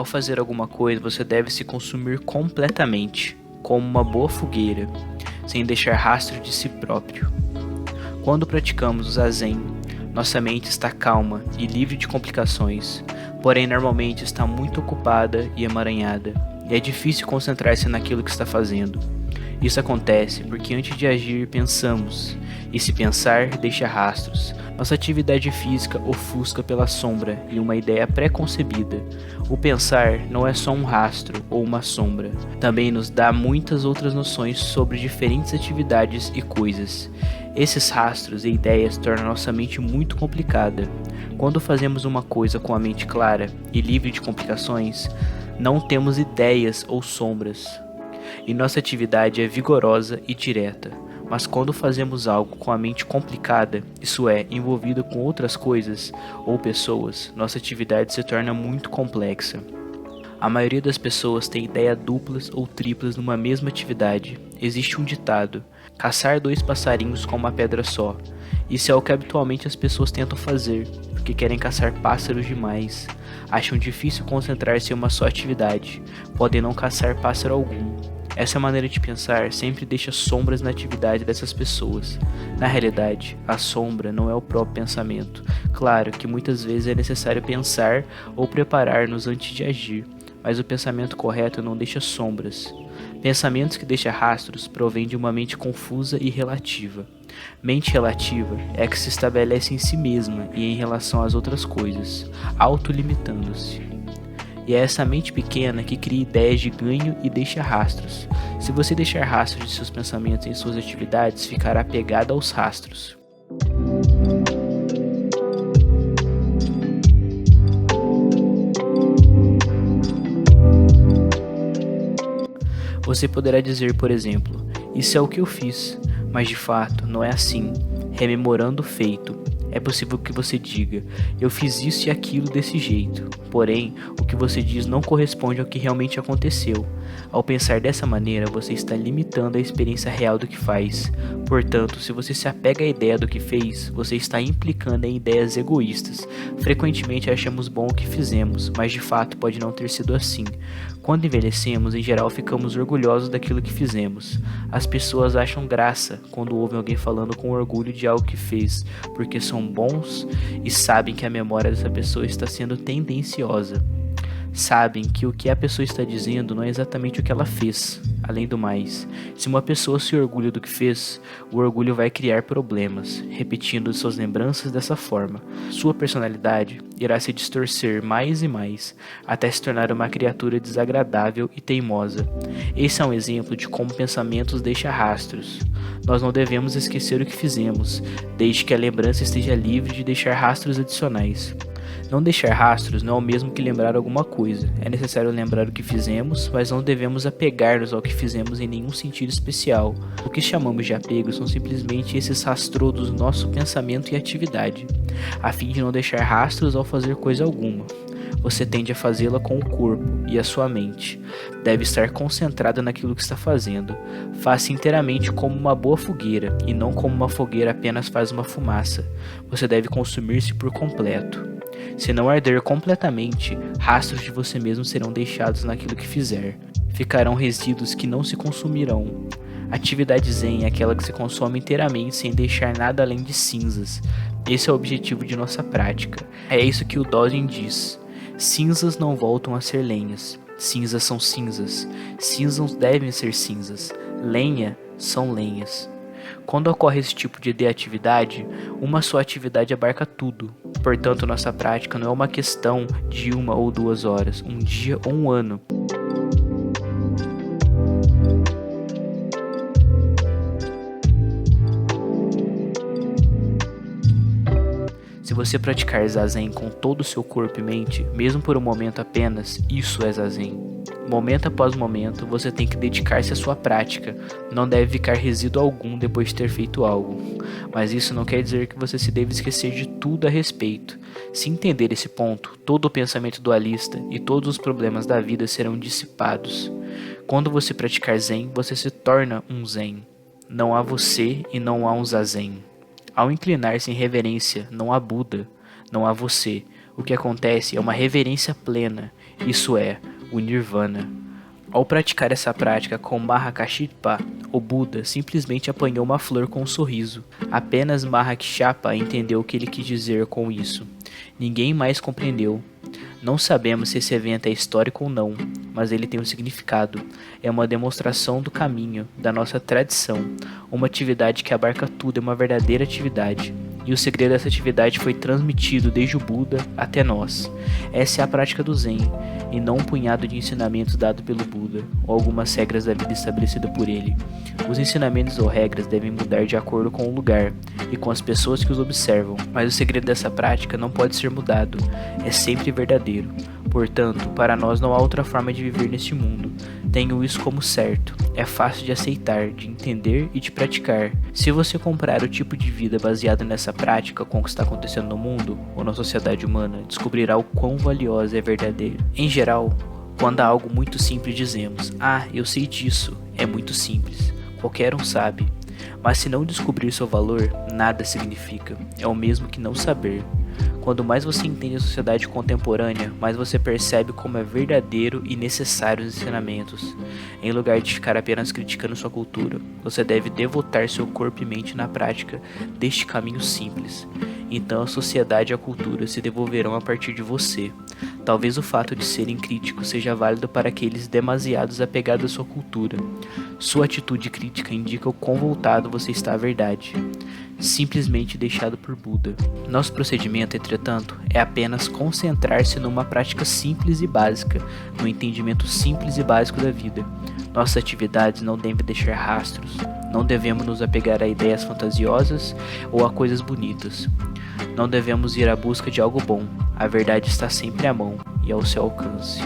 Ao fazer alguma coisa, você deve se consumir completamente, como uma boa fogueira, sem deixar rastro de si próprio. Quando praticamos o zazen, nossa mente está calma e livre de complicações, porém normalmente está muito ocupada e emaranhada, e é difícil concentrar-se naquilo que está fazendo. Isso acontece porque antes de agir pensamos, e se pensar deixa rastros. Nossa atividade física ofusca pela sombra e uma ideia pré-concebida. O pensar não é só um rastro ou uma sombra, também nos dá muitas outras noções sobre diferentes atividades e coisas. Esses rastros e ideias tornam nossa mente muito complicada. Quando fazemos uma coisa com a mente clara e livre de complicações, não temos ideias ou sombras, e nossa atividade é vigorosa e direta. Mas quando fazemos algo com a mente complicada, isso é, envolvida com outras coisas ou pessoas, nossa atividade se torna muito complexa. A maioria das pessoas tem ideias duplas ou triplas numa mesma atividade. Existe um ditado: caçar dois passarinhos com uma pedra só. Isso é o que habitualmente as pessoas tentam fazer, porque querem caçar pássaros demais. Acham difícil concentrar-se em uma só atividade, podem não caçar pássaro algum. Essa maneira de pensar sempre deixa sombras na atividade dessas pessoas. Na realidade, a sombra não é o próprio pensamento. Claro que muitas vezes é necessário pensar ou preparar-nos antes de agir, mas o pensamento correto não deixa sombras. Pensamentos que deixam rastros provêm de uma mente confusa e relativa. Mente relativa é a que se estabelece em si mesma e em relação às outras coisas, autolimitando-se. E é essa mente pequena que cria ideias de ganho e deixa rastros. Se você deixar rastros de seus pensamentos em suas atividades, ficará apegado aos rastros. Você poderá dizer, por exemplo, isso é o que eu fiz, mas de fato não é assim. Rememorando o feito, é possível que você diga, eu fiz isso e aquilo desse jeito. Porém, o que você diz não corresponde ao que realmente aconteceu. Ao pensar dessa maneira, você está limitando a experiência real do que faz. Portanto, se você se apega à ideia do que fez, você está implicando em ideias egoístas. Frequentemente achamos bom o que fizemos, mas de fato pode não ter sido assim. Quando envelhecemos, em geral ficamos orgulhosos daquilo que fizemos. As pessoas acham graça quando ouvem alguém falando com orgulho de algo que fez, porque são bons e sabem que a memória dessa pessoa está sendo tendenciosa. Sabem que o que a pessoa está dizendo não é exatamente o que ela fez. Além do mais, se uma pessoa se orgulha do que fez, o orgulho vai criar problemas, repetindo suas lembranças dessa forma. Sua personalidade irá se distorcer mais e mais, até se tornar uma criatura desagradável e teimosa. Esse é um exemplo de como pensamentos deixam rastros. Nós não devemos esquecer o que fizemos, desde que a lembrança esteja livre de deixar rastros adicionais. Não deixar rastros não é o mesmo que lembrar alguma coisa. É necessário lembrar o que fizemos, mas não devemos apegar-nos ao que fizemos em nenhum sentido especial. O que chamamos de apego são simplesmente esses rastros do nosso pensamento e atividade, a fim de não deixar rastros ao fazer coisa alguma. Você tende a fazê-la com o corpo e a sua mente. Deve estar concentrada naquilo que está fazendo. Faça inteiramente como uma boa fogueira, e não como uma fogueira apenas faz uma fumaça. Você deve consumir-se por completo. Se não arder completamente, rastros de você mesmo serão deixados naquilo que fizer. Ficarão resíduos que não se consumirão. Atividade Zen é aquela que se consome inteiramente sem deixar nada além de cinzas. Esse é o objetivo de nossa prática. É isso que o Dogen diz. Cinzas não voltam a ser lenhas. Cinzas são cinzas. Cinzas devem ser cinzas. Lenha são lenhas. Quando ocorre esse tipo de atividade, uma só atividade abarca tudo. Portanto, nossa prática não é uma questão de 1 ou 2 horas, um dia ou um ano. Se você praticar Zazen com todo o seu corpo e mente, mesmo por um momento apenas, isso é Zazen. Momento após momento, você tem que dedicar-se à sua prática. Não deve ficar resíduo algum depois de ter feito algo. Mas isso não quer dizer que você se deve esquecer de tudo a respeito. Se entender esse ponto, todo o pensamento dualista e todos os problemas da vida serão dissipados. Quando você praticar Zen, você se torna um Zen. Não há você e não há um Zazen. Ao inclinar-se em reverência, não há Buda, não há você. O que acontece é uma reverência plena. isso é, o Nirvana. Ao praticar essa prática com Mahakashapa, o Buda simplesmente apanhou uma flor com um sorriso. Apenas Mahakashapa entendeu o que ele quis dizer com isso. Ninguém mais compreendeu. Não sabemos se esse evento é histórico ou não, mas ele tem um significado. É uma demonstração do caminho, da nossa tradição. Uma atividade que abarca tudo, é uma verdadeira atividade. E o segredo dessa atividade foi transmitido desde o Buda até nós. Essa é a prática do Zen, e não um punhado de ensinamentos dado pelo Buda, ou algumas regras da vida estabelecida por ele. Os ensinamentos ou regras devem mudar de acordo com o lugar e com as pessoas que os observam, mas o segredo dessa prática não pode ser mudado, é sempre verdadeiro. Portanto, para nós não há outra forma de viver neste mundo. Tenho isso como certo. É fácil de aceitar, de entender e de praticar. Se você comprar o tipo de vida baseado nessa prática com o que está acontecendo no mundo ou na sociedade humana, descobrirá o quão valiosa é verdadeira. Em geral, quando há algo muito simples dizemos: "Ah, eu sei disso, é muito simples, qualquer um sabe." Mas se não descobrir seu valor, nada significa. É o mesmo que não saber. Quando mais você entende a sociedade contemporânea, mais você percebe como é verdadeiro e necessário os ensinamentos. Em lugar de ficar apenas criticando sua cultura, você deve devotar seu corpo e mente na prática deste caminho simples. Então a sociedade e a cultura se devolverão a partir de você. Talvez o fato de serem críticos seja válido para aqueles demasiados apegados à sua cultura. Sua atitude crítica indica o quão voltado você está à verdade, simplesmente deixado por Buda. Nosso procedimento, entretanto, é apenas concentrar-se numa prática simples e básica, no entendimento simples e básico da vida. Nossas atividades não devem deixar rastros, não devemos nos apegar a ideias fantasiosas ou a coisas bonitas. Não devemos ir à busca de algo bom, a verdade está sempre à mão e ao seu alcance.